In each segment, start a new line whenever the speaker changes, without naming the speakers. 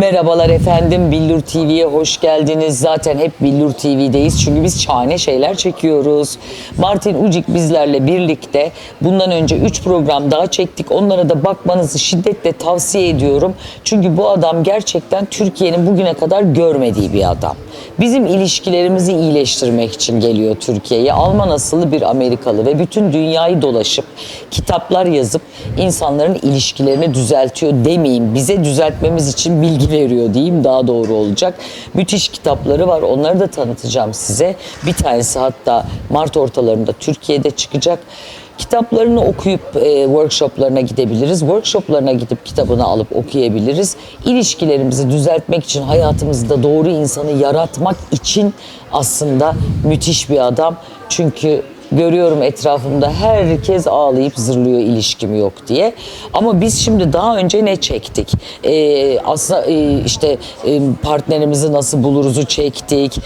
Merhabalar efendim, Billur TV'ye hoş geldiniz. Zaten hep Billur TV'deyiz çünkü biz şahane şeyler çekiyoruz. Martin Ucik bizlerle birlikte bundan önce 3 program daha çektik. Onlara da bakmanızı şiddetle tavsiye ediyorum. Çünkü bu adam gerçekten Türkiye'nin bugüne kadar görmediği bir adam. Bizim ilişkilerimizi iyileştirmek için geliyor Türkiye'ye. Alman asıllı bir Amerikalı ve bütün dünyayı dolaşıp kitaplar yazıp insanların ilişkilerini düzeltiyor demeyeyim. Bize düzeltmemiz için bilgi veriyor diyeyim, daha doğru olacak. Müthiş kitapları var. Onları da tanıtacağım size. Bir tanesi hatta Mart ortalarında Türkiye'de çıkacak. Kitaplarını okuyup workshoplarına gidebiliriz. Workshoplarına gidip kitabını alıp okuyabiliriz. İlişkilerimizi düzeltmek için, hayatımızda doğru insanı yaratmak için aslında müthiş bir adam. Çünkü görüyorum etrafımda herkes ağlayıp zırlıyor ilişkim yok diye. Ama biz şimdi daha önce ne çektik? Aslında partnerimizi nasıl buluruz'u çektik.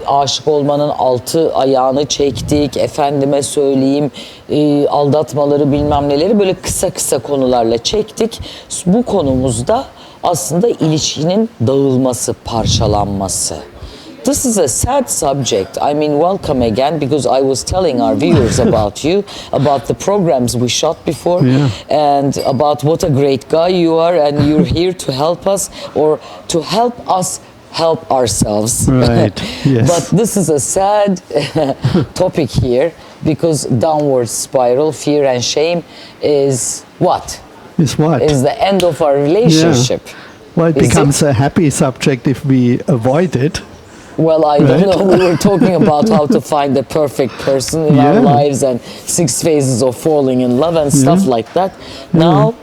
Aşık olmanın 6 ayağını çektik. Efendime söyleyeyim aldatmaları bilmem neleri böyle kısa kısa konularla çektik. Bu konumuzda aslında ilişkinin dağılması, parçalanması. This is a sad subject. I mean, welcome again, because I was telling our viewers about you, about the programs we shot before, and about what a great guy you are, and you're here to help us, or to help us help ourselves.
Right, yes.
But this is a sad topic here, because downward spiral, fear and shame is what?
Is what?
Is the end of our relationship.
Yeah. Well, it
Is
becomes a happy subject if we avoid it.
Well, I don't know. We were talking about how to find the perfect person in our lives and 6 phases of falling in love and stuff like that. Now,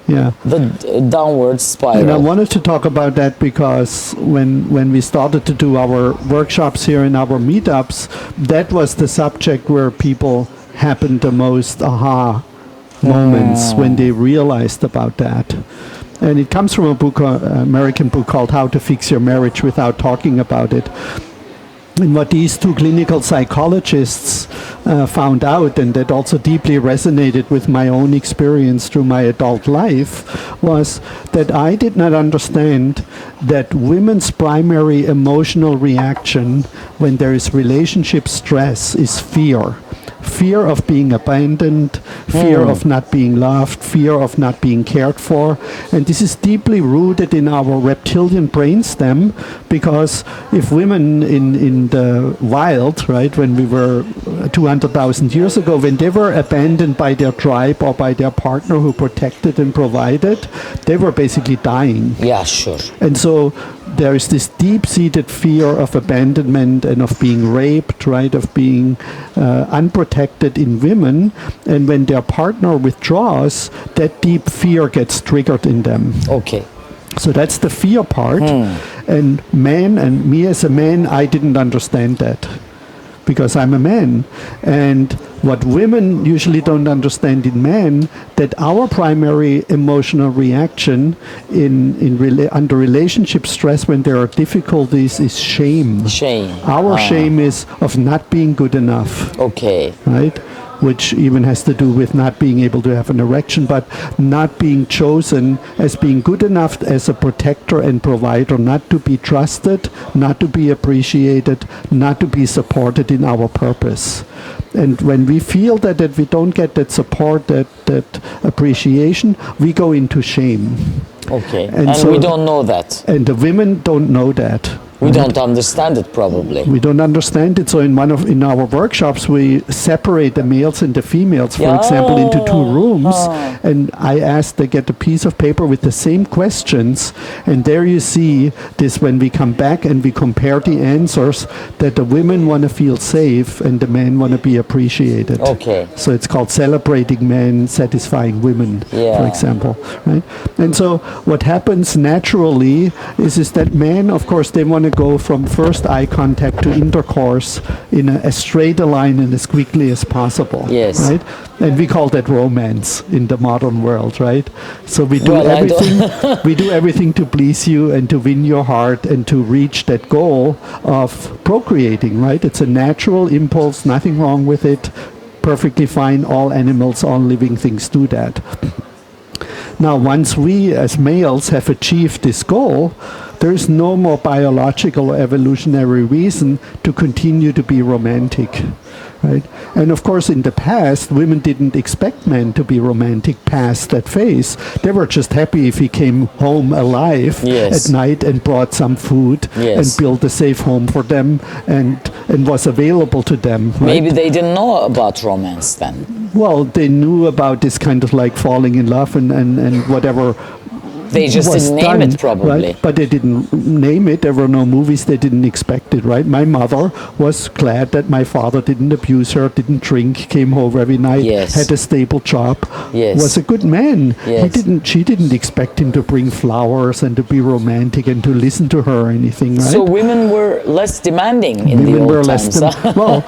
the downward spiral.
And I wanted to talk about that because when we started to do our workshops here in our meetups, that was the subject where people happened the most aha moments when they realized about that. And it comes from a book, American book called How to Fix Your Marriage Without Talking About It. And what these two clinical psychologists found out, and that also deeply resonated with my own experience through my adult life, was that I did not understand that women's primary emotional reaction when there is relationship stress is fear. Fear of being abandoned, fear of not being loved, fear of not being cared for. And this is deeply rooted in our reptilian brainstem, because if women in the wild, right, when we were 200,000 years ago, when they were abandoned by their tribe or by their partner who protected and provided, they were basically dying.
Yeah, sure.
And so there is this deep-seated fear of abandonment and of being raped, right, of being unprotected in women. And when their partner withdraws, that deep fear gets triggered in them.
Okay.
So that's the fear part. And men, and me as a man, I didn't understand that, because I'm a man. And what women usually don't understand in men, that our primary emotional reaction under relationship stress when there are difficulties is shame.
Shame.
Our shame is of not being good enough.
Okay.
Right? Which even has to do with not being able to have an erection, but not being chosen as being good enough as a protector and provider, not to be trusted, not to be appreciated, not to be supported in our purpose. And when we feel that we don't get that support, that appreciation, we go into shame.
Okay. And so we don't know that.
And the women don't know that.
We don't understand it, probably.
We don't understand it. So in our workshops, we separate the males and the females, for example, into 2 rooms. And I ask they get a piece of paper with the same questions. And there you see this when we come back and we compare the answers, that the women want to feel safe and the men want to be appreciated.
Okay.
So it's called celebrating men, satisfying women, for example. Right? And so what happens naturally is that men, of course, they want to go from first eye contact to intercourse in a straight line and as quickly as possible.
Yes.
Right? And we call that romance in the modern world, right? So we do we do everything to please you and to win your heart and to reach that goal of procreating, right? It's a natural impulse, nothing wrong with it. Perfectly fine. All animals, all living things do that. Now, once we as males have achieved this goal, there is no more biological or evolutionary reason to continue to be romantic. Right? And of course, in the past, women didn't expect men to be romantic past that phase. They were just happy if he came home alive
Yes.
at night and brought some food
Yes.
and built a safe home for them and was available to them. Right?
Maybe they didn't know about romance then.
Well, they knew about this kind of like falling in love and whatever.
They just
was
didn't name
done,
it probably.
right? But they didn't name it. There were no movies. They didn't expect it, right? My mother was glad that my father didn't abuse her, didn't drink, came home every night,
Yes.
had a stable job,
Yes.
was a good man.
Yes.
She didn't expect him to bring flowers and to be romantic and to listen to her or anything, right?
So women were less demanding in the
Women
old
were less
times.
well,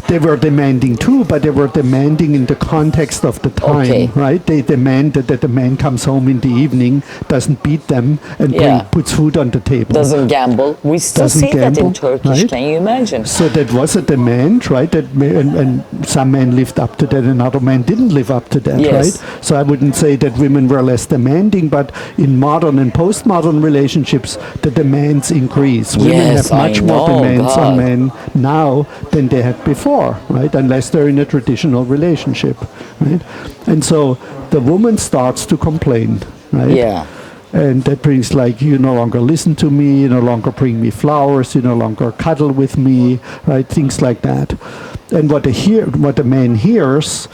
they were demanding too, but they were demanding in the context of the time,
Okay.
right? They demanded that the man comes home in the evening, doesn't beat them, and
Yeah.
puts food on the table.
Doesn't gamble. We still
Doesn't
see that in
gamble,
Turkish.
right?
Can you imagine?
So that was a demand, right? And some men lived up to that, and other men didn't live up to that,
Yes.
right? So I wouldn't say that women were less demanding, but in modern and postmodern relationships, the demands increase. Women
Yes,
have much
I
more
know,
demands
God.
on men now than they had before, right? Unless they're in a traditional relationship, right? And so the woman starts to complain, right?
Yeah.
And that brings like, you no longer listen to me, you no longer bring me flowers, you no longer cuddle with me, right? Things like that. And what the man hears,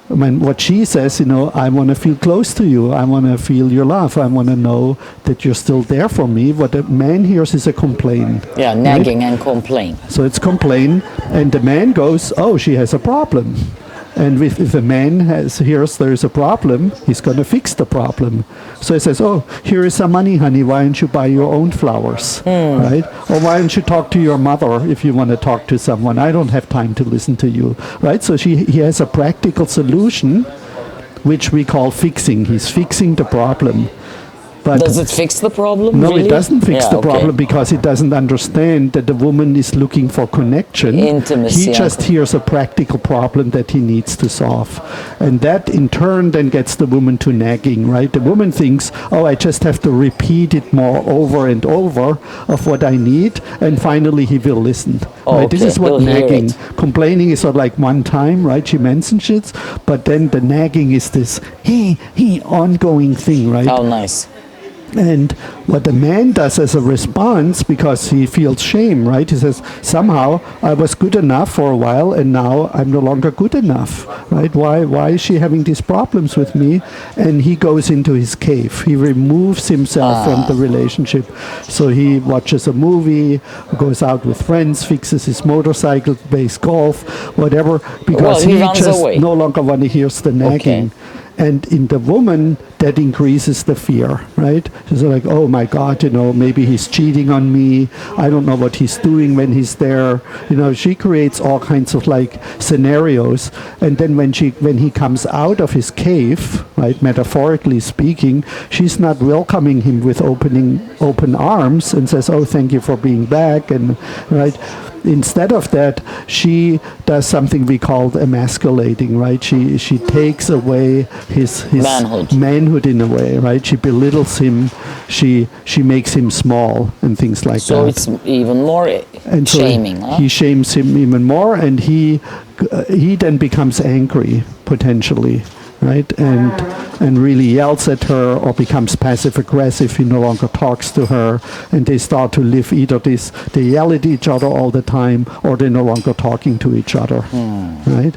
what she says, I want to feel close to you. I want to feel your love. I want to know that you're still there for me. What the man hears is a complaint.
Yeah,
right?
nagging and complain.
So it's complain, and the man goes, oh, she has a problem. And if a man hears there is a problem, he's going to fix the problem. So he says, oh, here is some money, honey. Why don't you buy your own flowers, right? Or why don't you talk to your mother if you want to talk to someone? I don't have time to listen to you, right? So he has a practical solution, which we call fixing. He's fixing the problem. But
Does it fix the problem?
no,
really?
it doesn't fix
Yeah,
the
okay.
problem because he doesn't understand that the woman is looking for connection.
Intimacy,
He
yeah.
just hears a practical problem that he needs to solve. And that in turn then gets the woman to nagging, right? The woman thinks, oh, I just have to repeat it more over and over of what I need, and finally he will listen.
Oh,
right? This
okay.
is what
He'll hear
nagging.
it.
Complaining is sort of like one time, right? She mentions it, but then the nagging is this ongoing thing, right?
How nice.
And what the man does as a response, because he feels shame, right? He says, somehow I was good enough for a while and now I'm no longer good enough, right? Why is she having these problems with me? And he goes into his cave. He removes himself from the relationship. So he watches a movie, goes out with friends, fixes his motorcycle, plays golf, whatever, because
Well, he
he
runs
just
away.
no longer want to hear the nagging. And in the woman, that increases the fear, right? She's like, oh my God, maybe he's cheating on me. I don't know what he's doing when he's there. She creates all kinds of like scenarios. And then when he comes out of his cave, right, metaphorically speaking, she's not welcoming him with open arms and says, oh, thank you for being back. And right. Instead of that, she does something we call emasculating, right? She takes away his manhood in a way, right? She belittles him, she makes him small and things like that.
So it's even more
And so
shaming, huh?
he shames him even more, and he then becomes angry potentially, right? And really yells at her or becomes passive aggressive. He no longer talks to her, and they start to live either this, they yell at each other all the time, or they're no longer talking to each other, right?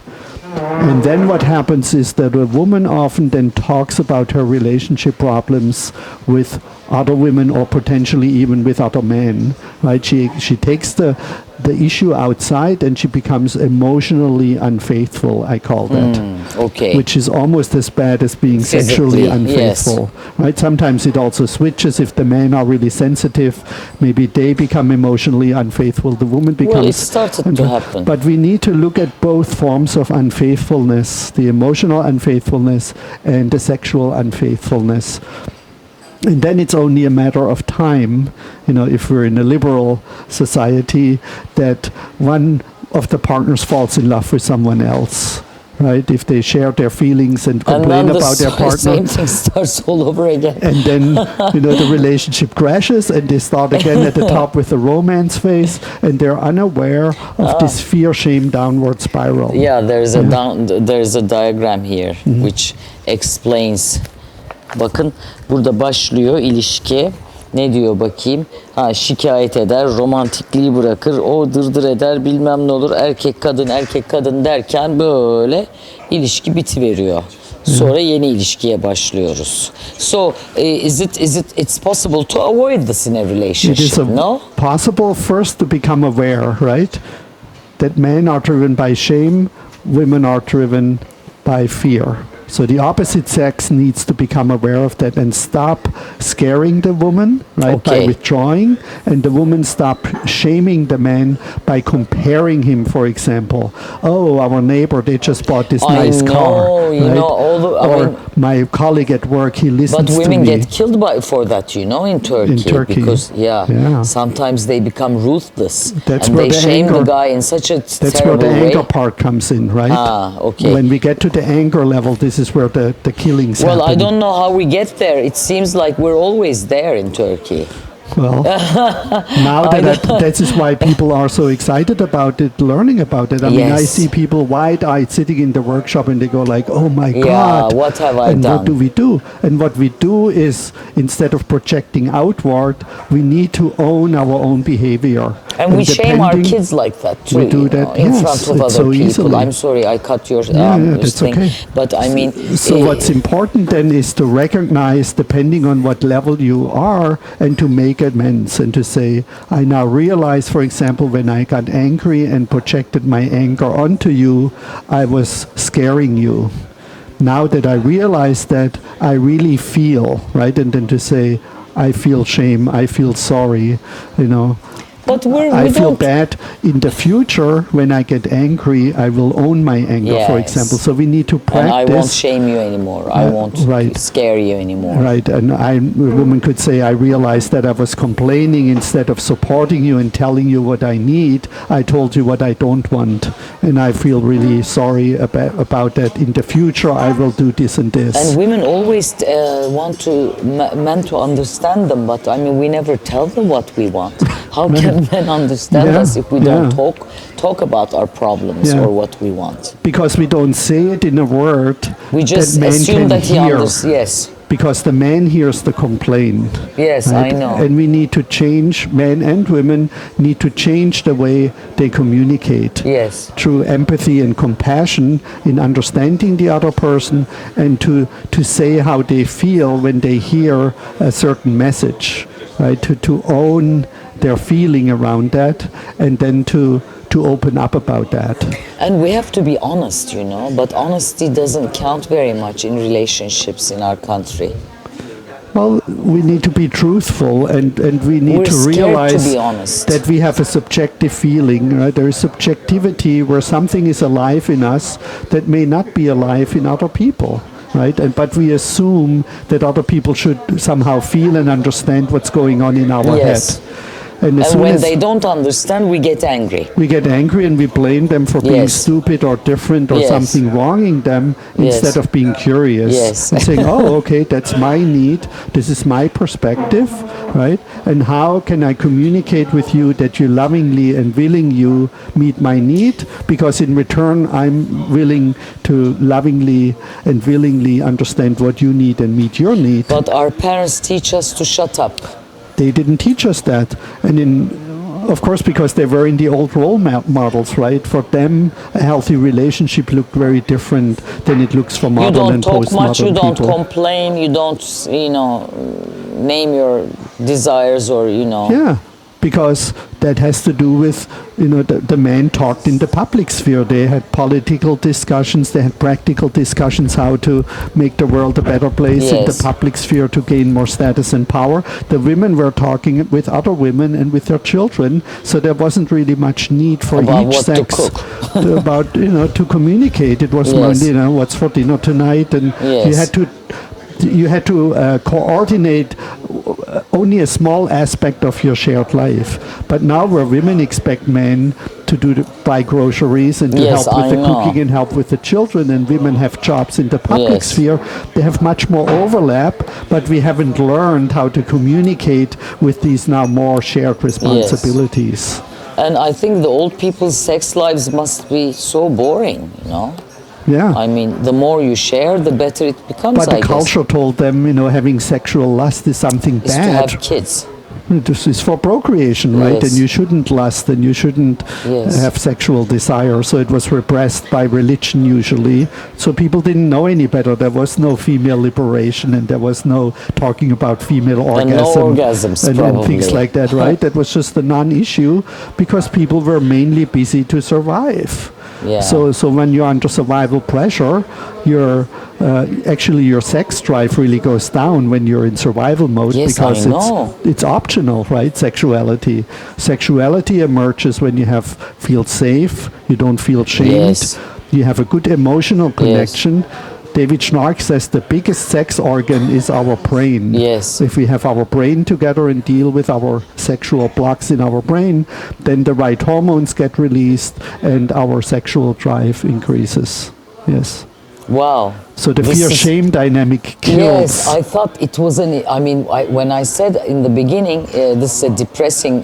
And then what happens is that a woman often then talks about her relationship problems with other women or potentially even with other men, right? She takes the issue outside and she becomes emotionally unfaithful, I call that.
Okay.
Which is almost as bad as being
Physically,
sexually unfaithful, right? Sometimes it also switches. If the men are really sensitive, maybe they become emotionally unfaithful. The woman becomes...
Well, it started to happen.
But we need to look at both forms of unfaithfulness, the emotional unfaithfulness and the sexual unfaithfulness. And then it's only a matter of time, if we're in a liberal society, that one of the partners falls in love with someone else, right? If they share their feelings and
And
complain
then the
about their partner,
same thing starts all over again.
and then the relationship crashes and they start again at the top with the romance phase, and they're unaware of this fear shame downward spiral.
Yeah, there's a diagram here which explains. Bakın burada başlıyor ilişki. Ne diyor bakayım? Ha, şikayet eder, romantikliği bırakır, o dırdır eder, bilmem ne olur, erkek kadın derken böyle ilişki bitiveriyor. Sonra yeni ilişkiye başlıyoruz. So, it's possible to avoid this in a
It is
relationship, no?
possible first to become aware, right? That men are driven by shame, women are driven by fear. So the opposite sex needs to become aware of that and stop scaring the woman, right, by
Okay.
withdrawing, and the woman stop shaming the man by comparing him, for example. Oh, our neighbor, they just bought this
I
nice
know,
car,
you
right?
know,
or my colleague at work, he listens
But
to
women
me.
get killed for that, in Turkey.
Turkey.
Because,
Yeah.
sometimes they become ruthless.
That's
and
where
they
the
shame the
anger-
guy in such a
That's where
terrible
the
way.
anger part comes in, right?
Ah, okay.
When we get to the anger level, this is where the killings
Well,
happen.
I don't know how we get there. It seems like we're always there in Turkey.
Well, now that is why people are so excited about it, learning about it. I mean, I
Yes.
see people wide-eyed sitting in the workshop and they go like, "Oh my
Yeah,
God,
what have I
and
done?
what do we do? And what we do is, instead of projecting outward, we need to own our own behavior.
And we shame our
depending-
kids like that too.
We do
you
that,
know, in
yes,
front of
it's
other
so
people.
easily.
I'm sorry, I cut your
Yeah,
your
that's
thing.
okay.
But I mean,
So what's important then is to recognize, depending on what level you are, and to make amends and to say, I now realize, for example, when I got angry and projected my anger onto you, I was scaring you. Now that I realize that, I really feel, right? And then to say, I feel shame, I feel sorry,
but we
I feel
don't.
bad in the future. When I get angry, I will own my anger, for
Yes.
example. So we need to
And
practice.
I won't shame you anymore. I won't
right.
scare you anymore.
Right, and a woman could say, I realized that I was complaining instead of supporting you and telling you what I need. I told you what I don't want, and I feel really sorry about that. In the future, I will do this and this.
And women always want men to understand them, but I mean, we never tell them what we want. How can men understand
Yeah,
us if we don't talk about our problems
Yeah.
or what we want?
Because we don't say it in a word
We just
that man
assume
can
that he
hear.
Yes.
Because the man hears the complaint.
Yes, I know.
And we need to change, men and women need to change the way they communicate.
Yes.
Through empathy and compassion in understanding the other person, and to say how they feel when they hear a certain message, right? To own their feeling around that, and then to open up about that.
And we have to be honest, but honesty doesn't count very much in relationships in our country.
Well, we need to be truthful, and we need
We're
to
scared to
realize
be honest.
that we have a subjective feeling. Right? There is subjectivity where something is alive in us that may not be alive in other people. Right? But we assume that other people should somehow feel and understand what's going on in our
Yes.
head. And as
And
soon
when
as
they don't understand, we get angry.
we get angry and we blame them for being
Yes.
stupid or different or
Yes.
something wronging them,
Yes.
instead of being curious
Yes.
and saying, oh, okay, that's my need, this is my perspective, right? And how can I communicate with you that you lovingly and willing you meet my need? Because in return, I'm willing to lovingly and willingly understand what you need and meet your need.
But our parents teach us to shut up.
They didn't teach us that. And of course, because they were in the old role models, right? For them, a healthy relationship looked very different than it looks for
You
modern
don't
and
talk much, you
postmodern
don't
people.
complain, you don't, name your desires or,
Yeah, because that has to do with, the men talked in the public sphere. They had political discussions, they had practical discussions how to make the world a better place in the
Yes.
public sphere to gain more status and power. The women were talking with other women and with their children, so there wasn't really much need for
About
each
what to
sex
cook.
to communicate. It was more,
Yes.
what's for dinner tonight, and you
Yes.
had to coordinate only a small aspect of your shared life. But now where women expect men to buy groceries and to
Yes,
help with
I
the
know.
cooking and help with the children, and women have jobs in the public
Yes.
sphere. They have much more overlap, but we haven't learned how to communicate with these now more shared responsibilities.
And I think the old people's sex lives must be so boring, you know?
Yeah.
I mean, the more you share, the better it becomes,
But
I
the
guess.
culture told them, having sexual lust is something
Is to
bad.
have kids.
This is for procreation, right?
Yes.
And you shouldn't lust and you shouldn't
Yes.
have sexual desire. So it was repressed by religion usually. So people didn't know any better. There was no female liberation and there was no talking about female
And no
orgasm
orgasms,
and things
probably.
like that, right? That was just a non-issue because people were mainly busy to survive.
Yeah.
So when you're under survival pressure, actually your sex drive really goes down when you're in survival mode
Yes,
because
I know.
it's optional, right? Sexuality emerges when you feel safe, you don't feel shamed,
Yes.
you have a good emotional connection. David Schnarch says the biggest sex organ is our brain.
Yes.
If we have our brain together and deal with our sexual blocks in our brain, then the right hormones get released and our sexual drive increases. Yes.
Wow.
So the
This is-
fear-shame dynamic kills.
Yes, I thought it was when I said in the beginning this is a depressing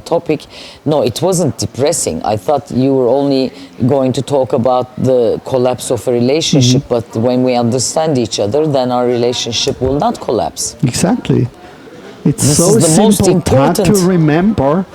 topic, no, it wasn't depressing. I thought you were only going to talk about the collapse of a relationship, but when we understand each other, then our relationship will not collapse.
Exactly. It's
This
so
is the most
simple not to
important.
remember.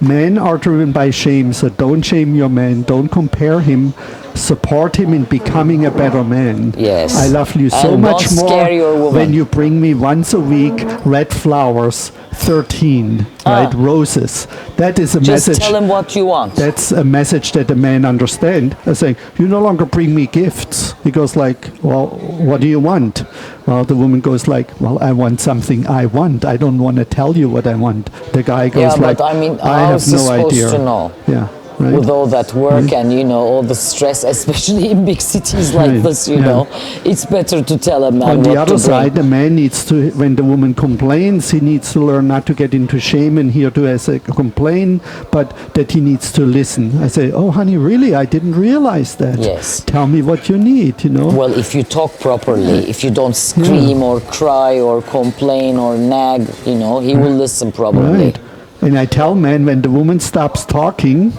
Men are driven by shame, so don't shame your man. Don't compare him. Support him in becoming a better man.
Yes.
I love you so
And
much
don't
more
scare your woman.
when you bring me once a week red flowers, 13, right? Roses. That is a
Just
message.
tell him what you want.
That's a message that the men understand. I say, you no longer bring me gifts. He goes like, well, what do you want? Well, the woman goes like, well, I want something I want. I don't want to tell you what I want. The guy goes
Yeah,
like,
but I mean,
I
how
have
is he
no
supposed
idea.
to know?
Yeah, right.
With all that work and all the stress, especially in big cities like
Right,
this,
yeah.
it's better to tell a man
On the
what
other
to bring.
side, the man needs to, when the woman complains, he needs to learn not to get into shame and hear to as a complain, but that he needs to listen. I say, oh, honey, really? I didn't realize that.
Yes.
Tell me what you need,
Well, if you talk properly, if you don't scream or cry or complain or nag, he will listen probably.
Right. And I tell men when the woman stops talking,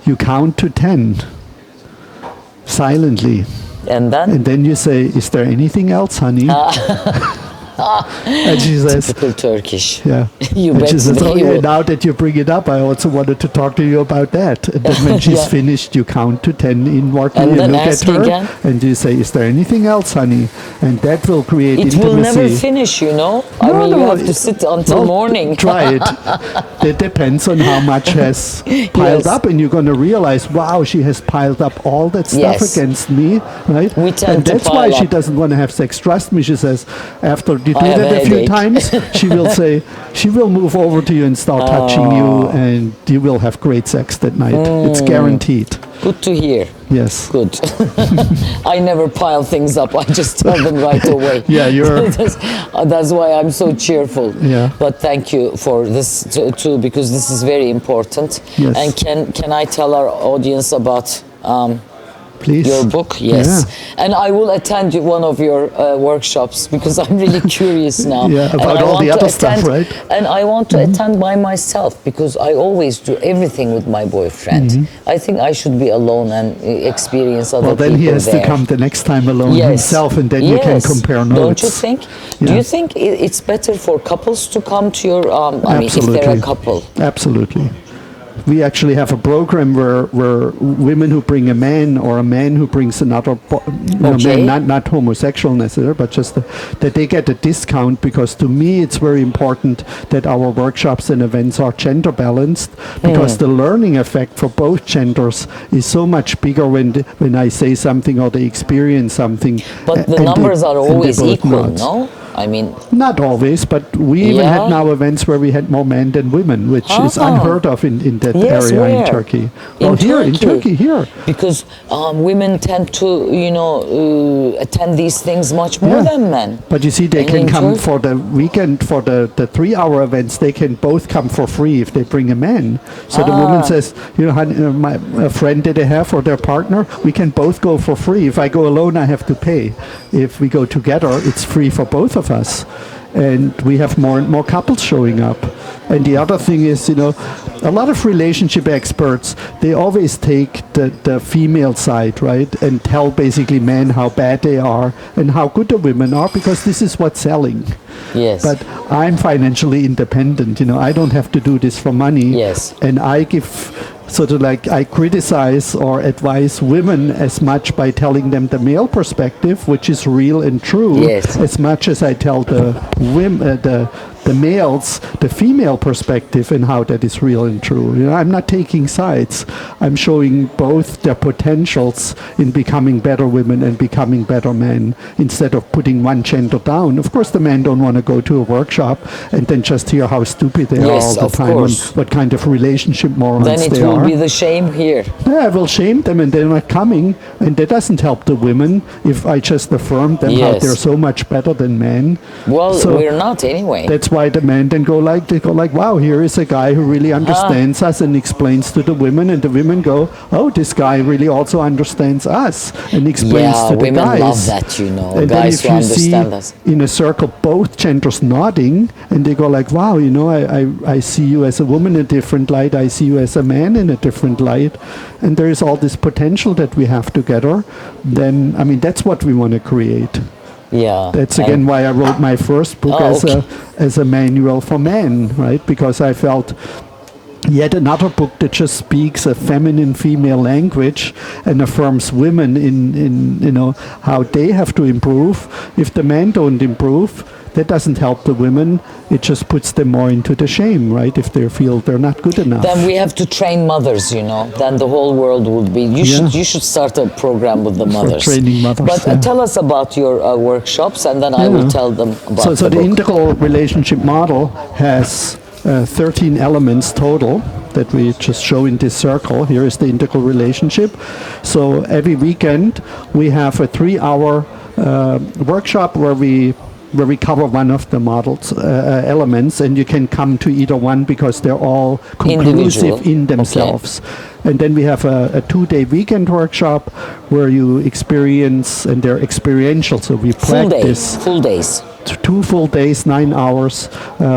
you count to 10 silently.
And then,
And then you say, is there anything else, honey? And she says,
typical Turkish.
yeah.
You
And
bet
she says,
me
oh
you
yeah,
will.
now that you bring it up, I also wanted to talk to you about that. And then when she's
Yeah.
finished, you count to 10 inwardly
And
and,
then
look at
ask
her
again.
and you say, is there anything else, honey? And that will create
It
intimacy.
will never finish, I
No,
mean, you
no,
have to sit until
well,
morning.
Try it. That depends on how much has piled
Yes.
up, and you're going to realize, wow, she has piled up all that stuff
Yes.
against me, right?
We tend
and
to
that's why
pile
she
up.
doesn't want to have sex. Trust me, she says. After you do
I have
that
a
a few
headache.
times, she will say, she will move over to you and start touching you, and you will have great sex that night. It's guaranteed.
Good to hear.
Yes.
Good. I never pile things up. I just tell them right away.
Yeah, you're.
That's why I'm so cheerful.
Yeah.
But thank you for this too, because this is very important.
Yes.
And can I tell our audience about
Please.
your book? Yes.
Yeah.
And I will attend one of your workshops because I'm really curious now.
Yeah,
And
about
I
all
want
the
to
other stuff,
attend-
right?
And I want to attend by myself because I always do everything with my boyfriend. I think I should be alone and experience other
Well, then
people
he has
there.
to come the next time alone himself, and then you can
Yes.
compare notes.
Don't you think? Do
Yeah.
you think it's better for couples to come to your? I mean, if they're a couple.
Absolutely. We actually have a program where women who bring a man or a man who brings another
Okay.
man, not homosexual necessarily, but just that they get a discount, because to me it's very important that our workshops and events are gender balanced, because the learning effect for both genders is so much bigger when I say something or they experience something.
But the
and
numbers
they-
are
and they
always
both
equal,
nod.
no? I mean,
Not always, but we even
Yeah.
had now events where we had more men than women, which is
Ah.
unheard of in that
yes,
area
where?
in Turkey.
In
In Turkey, here.
Because women tend to, attend these things much more
Yeah.
than men.
But you see, they
And
can come
enjoy-
for the weekend, for the 3-hour events, they can both come for free if they bring a man. So the woman says, honey, a friend that they have or their partner, we can both go for free. If I go alone, I have to pay. If we go together, it's free for both of us. And we have more and more couples showing up. And the other thing is, a lot of relationship experts, they always take the female side, right? And tell basically men how bad they are and how good the women are, because this is what's selling.
Yes.
But I'm financially independent, I don't have to do this for money.
Yes.
And I give sort of like, I criticize or advise women as much by telling them the male perspective, which is real and true,
Yes.
as much as I tell the women, the males, the female perspective and how that is real and true. I'm not taking sides. I'm showing both their potentials in becoming better women and becoming better men, instead of putting one gender down. Of course, the men don't want to go to a workshop and then just hear how stupid they are
Yes,
all the
of
time
course.
and what kind of relationship morons
Then it
they
will
are.
be the shame here.
Yeah, I will shame them and they're not coming, and that doesn't help the women if I just affirm them how
Yes.
they're so much better than men.
Well,
So
we're not anyway.
that's why the men then go like, wow, here is a guy who really understands us and explains to the women, and the women go, oh, this guy really also understands us and explains
Yeah,
to the
women
guys.
love that,
And then
guys
if
who
you
understand
see
us.
in a circle both genders nodding, and they go like, wow, I see you as a woman in a different light, I see you as a man in a different light, and there is all this potential that we have together, then, I mean, that's what we want to create.
Yeah.
That's
And-
again why I wrote my first book
Oh,
as a manual for men, right? Because I felt yet another book that just speaks a feminine female language and affirms women in how they have to improve. If the men don't improve, that doesn't help the women. It just puts them more into the shame, right? If they feel they're not good enough.
Then we have to train mothers, Then the whole world would be. You should start a program with the mothers.
training mothers,
But
yeah.
tell us about your workshops, and then I will
Yeah.
tell them about
So
the
the
book.
integral relationship model has 13 elements total that we just show in this circle. Here is the integral relationship. So every weekend we have a 3-hour workshop where we cover one of the models elements, and you can come to either one because they're all conclusive
Individual.
in themselves. And then we have a 2-day weekend workshop where you experience, and they're experiential, so we
Full
practice
days. Full days.
2 full days, 9 hours,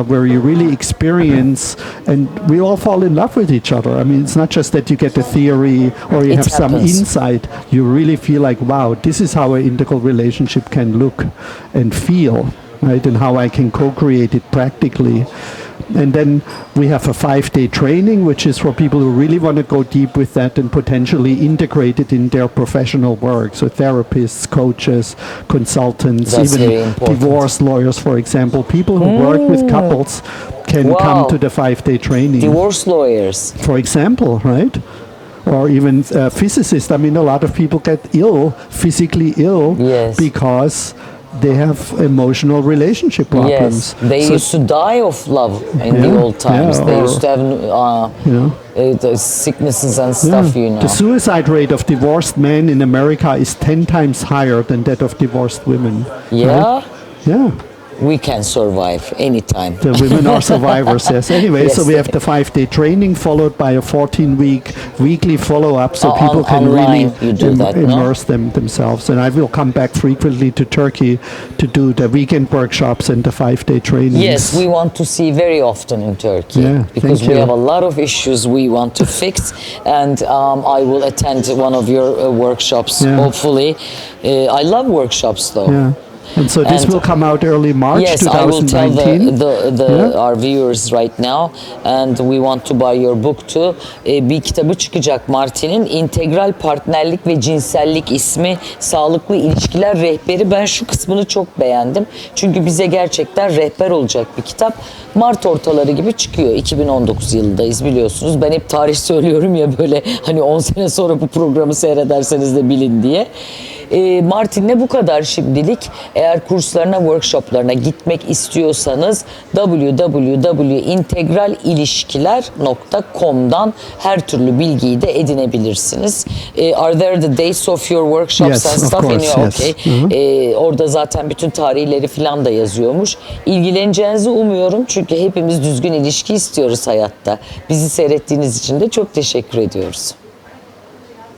where you really experience, and we all fall in love with each other. I mean, it's not just that you get the theory or you
It
have some
happens.
insight. You really feel like, wow, this is how an integral relationship can look and feel, right? And how I can co-create it practically. And then we have a 5-day training, which is for people who really want to go deep with that and potentially integrate it in their professional work. So therapists, coaches, consultants,
That's very
even
important.
divorce lawyers, for example. People who work with couples can
Wow.
come to the 5-day training.
Divorce lawyers.
For example, right? Or even physicists. I mean, a lot of people get ill, physically ill,
Yes.
because they have emotional relationship problems.
Yes, they
So,
used to die of love in the
Yeah,
old times.
yeah,
They
or-
used to have the sicknesses and stuff,
The suicide rate of divorced men in America is 10 times higher than that of divorced women.
Yeah,
Yeah.
we can survive anytime.
The women are survivors, yes. Anyway,
Yes.
so we have the 5-day training followed by a 14-week weekly follow-up, so
On-
people can
online
really
you do that, no?
immerse themselves. And I will come back frequently to Turkey to do the weekend workshops and the 5-day trainings.
Yes, we want to see very often in Turkey
Yeah,
because
thank
we
you.
have a lot of issues we want to fix, and I will attend one of your workshops.
Yeah.
Hopefully, I love workshops though.
Yeah. And so this
And-
will come out early March
Yes, I will tell
2019. Yeah.
our viewers right now, and we want to buy your book too. Bir kitabı çıkacak Martin'in, İntegral Partnerlik ve Cinsellik ismi, Sağlıklı İlişkiler Rehberi. Ben şu kısmını çok beğendim. Çünkü bize gerçekten rehber olacak bir kitap. Mart ortaları gibi çıkıyor. 2019 yılındayız biliyorsunuz. Ben hep tarih söylüyorum ya, böyle hani 10 sene sonra bu programı seyrederseniz de bilin diye. Martin'le bu kadar şimdilik. Eğer kurslarına, workshoplarına gitmek istiyorsanız www.integralilişkiler.com'dan her türlü bilgiyi de edinebilirsiniz. Are there the dates of your workshops
Yes,
and
of
stuff in
course,
your
yes.
okay? Orada zaten bütün tarihleri falan da yazıyormuş. İlgileneceğinizi umuyorum çünkü hepimiz düzgün ilişki istiyoruz hayatta. Bizi seyrettiğiniz için de çok teşekkür ediyoruz.